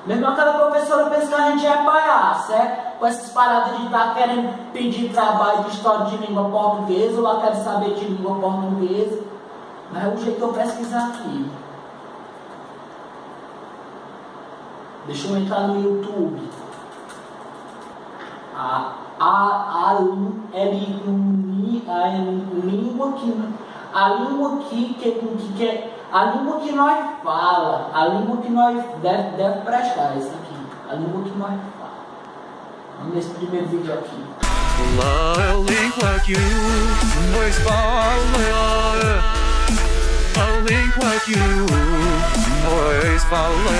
Mesmo aquela professora pensa que a gente é palhaço, com essas paradas de estar querendo pedir trabalho de história de língua portuguesa, ou lá quero saber de língua portuguesa. Mas é o jeito que eu pesquisar aqui. Deixa eu entrar no YouTube. A língua que nós fala, a língua que nós deve prestar, isso aqui, a língua que nós fala. Vamos nesse primeiro vídeo aqui. A língua que nós fala, a língua que nós fala.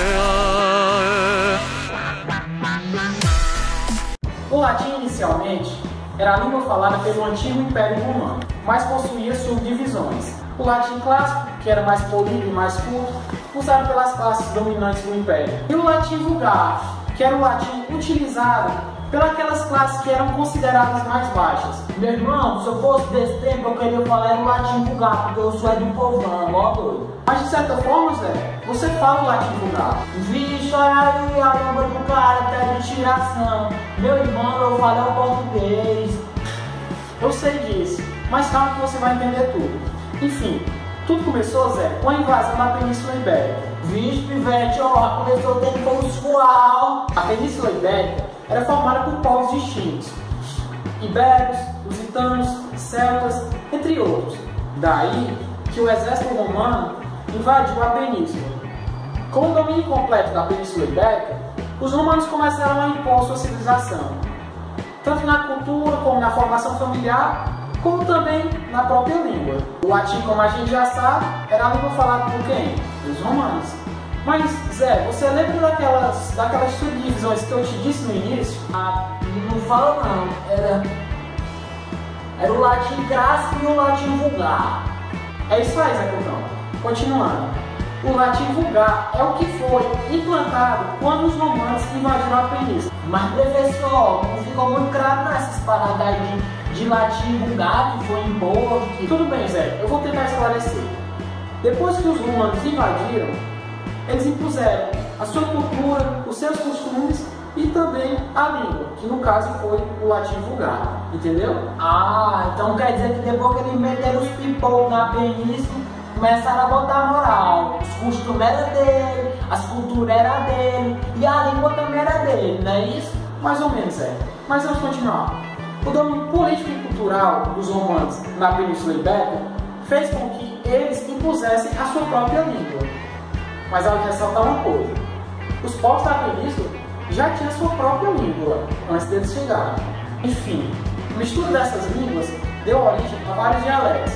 O latim, inicialmente, era a língua falada pelo antigo Império Romano, mas possuía subdivisões. O latim clássico, que era mais polido e mais curto, usado pelas classes dominantes do Império. E o latim vulgar, que era o latim utilizado pelas classes que eram consideradas mais baixas. Meu irmão, se eu fosse desse tempo, eu queria falar o latim vulgar, porque eu sou do povão, ó doido. Mas de certa forma, Zé, você fala o latim vulgar. Vixe, olha aí a lamba do cara, até de tiração. Meu irmão, eu falo português. Eu sei disso, mas calma que você vai entender tudo. Enfim, tudo começou, Zé, com a invasão da Península Ibérica. Vixe, pivete, ó, começou o tempo consual. A Península Ibérica era formada por povos distintos: ibéricos, lusitanos, celtas, entre outros. Daí que o exército romano invadiu a península. Com o domínio completo da Península Ibérica, os romanos começaram a impor sua civilização, tanto na cultura como na formação familiar, como também na própria língua. O latim, como a gente já sabe, era a língua falada por quem? Os romanos. Mas, Zé, você lembra daquelas subdivisões que eu te disse no início? Não falo não, era o latim clássico e o latim vulgar. É isso aí, Zé Cotão. Continuando. O latim vulgar é o que foi implantado quando os romanos invadiram a península. Mas, professor, não ficou muito claro nessas paradas aí de latim vulgar que foi imposto. Tudo bem, Zé, eu vou tentar esclarecer. Depois que os romanos invadiram, eles impuseram a sua cultura, os seus costumes e também a língua, que no caso foi o latim vulgar, entendeu? Ah, então quer dizer que depois que eles meteram os pipocos na península, começaram a botar moral. Os costumes eram dele, as culturas eram dele e a língua também era dele, não é isso? Mais ou menos, é. Mas vamos continuar. O domínio político e cultural dos romanos na Península Ibérica fez com que eles impusessem a sua própria língua. Mas há de ressaltar uma coisa: os povos da península já tinham sua própria língua antes deles chegarem. Enfim, o mistura dessas línguas deu origem a vários dialetos,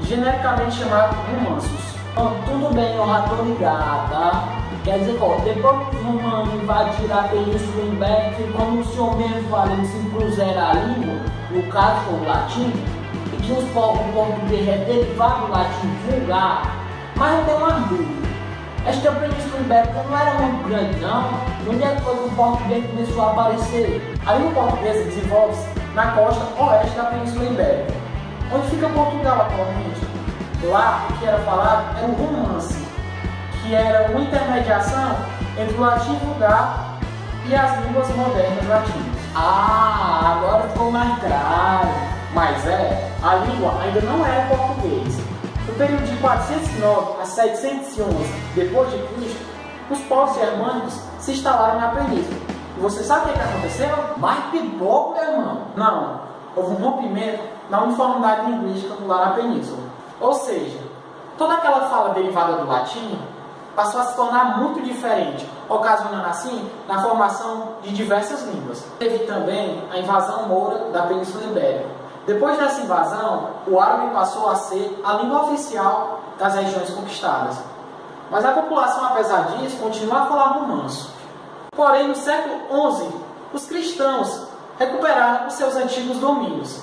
genericamente chamados romanços. Então, tudo bem, eu já tô ligado, tá? Quer dizer, ó, depois que os romanos invadiram a Península Ibérica, e como o senhor mesmo falou, eles impuseram a língua, no caso foi o latim, e que os povos portugueses é derivado do latim vulgar. Mas eu tenho uma dúvida: esta Península Ibérica não era muito grande, não? Onde é que foi que o português começou a aparecer? A língua portuguesa desenvolve-se na costa oeste da Península Ibérica, onde fica Portugal atualmente. Lá, o que era falado era o romance, que era uma intermediação entre o latim vulgar e as línguas modernas latinas. Ah, agora ficou mais claro. Mas a língua ainda não era português. No período de 409 a 711 d.C., os povos germânicos se instalaram na península. E você sabe o que aconteceu? Mais pipoco, meu irmão? Não, houve um rompimento na uniformidade linguística lá na península. Ou seja, toda aquela fala derivada do latim passou a se tornar muito diferente, ocasionando assim na formação de diversas línguas. Teve também a invasão moura da Península Ibérica. Depois dessa invasão, o árabe passou a ser a língua oficial das regiões conquistadas. Mas a população, apesar disso, continua a falar romanço. Porém, no século XI, os cristãos recuperaram os seus antigos domínios,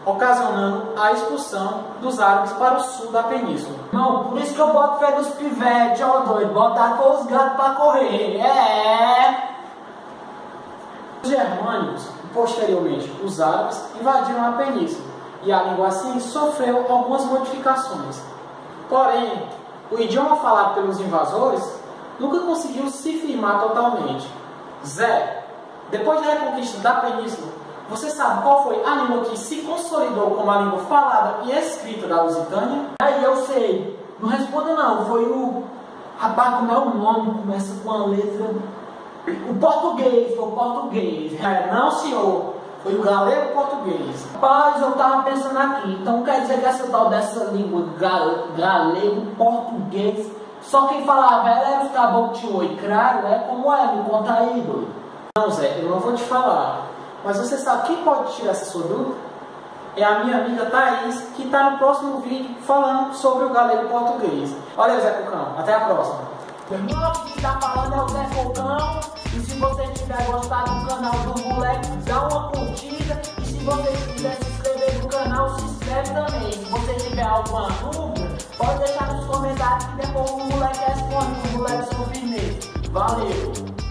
ocasionando a expulsão dos árabes para o sul da península. Não, por isso que eu boto fé dos pivetes, ó doido, botaram com os gatos para correr, Os germânicos, posteriormente os árabes, invadiram a península, e a língua assim sofreu algumas modificações. Porém, o idioma falado pelos invasores nunca conseguiu se firmar totalmente. Zé, depois da reconquista da península, você sabe qual foi a língua que se consolidou como a língua falada e escrita da Lusitânia? Aí eu sei. Não responda não. Foi o... Rapaz, como é o nome? Começa com a letra... O português. Foi o português. Não, senhor. Foi o galego-português. Rapaz, eu tava pensando aqui. Então quer dizer que essa tal dessa língua galego-português, só quem falava era os caboclos de oi, claro, é como é? Me conta aí, doido. Não, Zé, eu não vou te falar. Mas você sabe quem pode tirar essa sua dúvida? É a minha amiga Thaís, que está no próximo vídeo falando sobre o galego-português. Olha, Zé Cocão, até a próxima. Irmão, quem está falando é o Zé Cocão. E se você tiver gostado do canal do moleque, dá uma curtida. E se você quiser se inscrever no canal, se inscreve também. Se você tiver alguma dúvida, pode deixar nos comentários que depois o moleque responde. Os moleques são firmes. Valeu!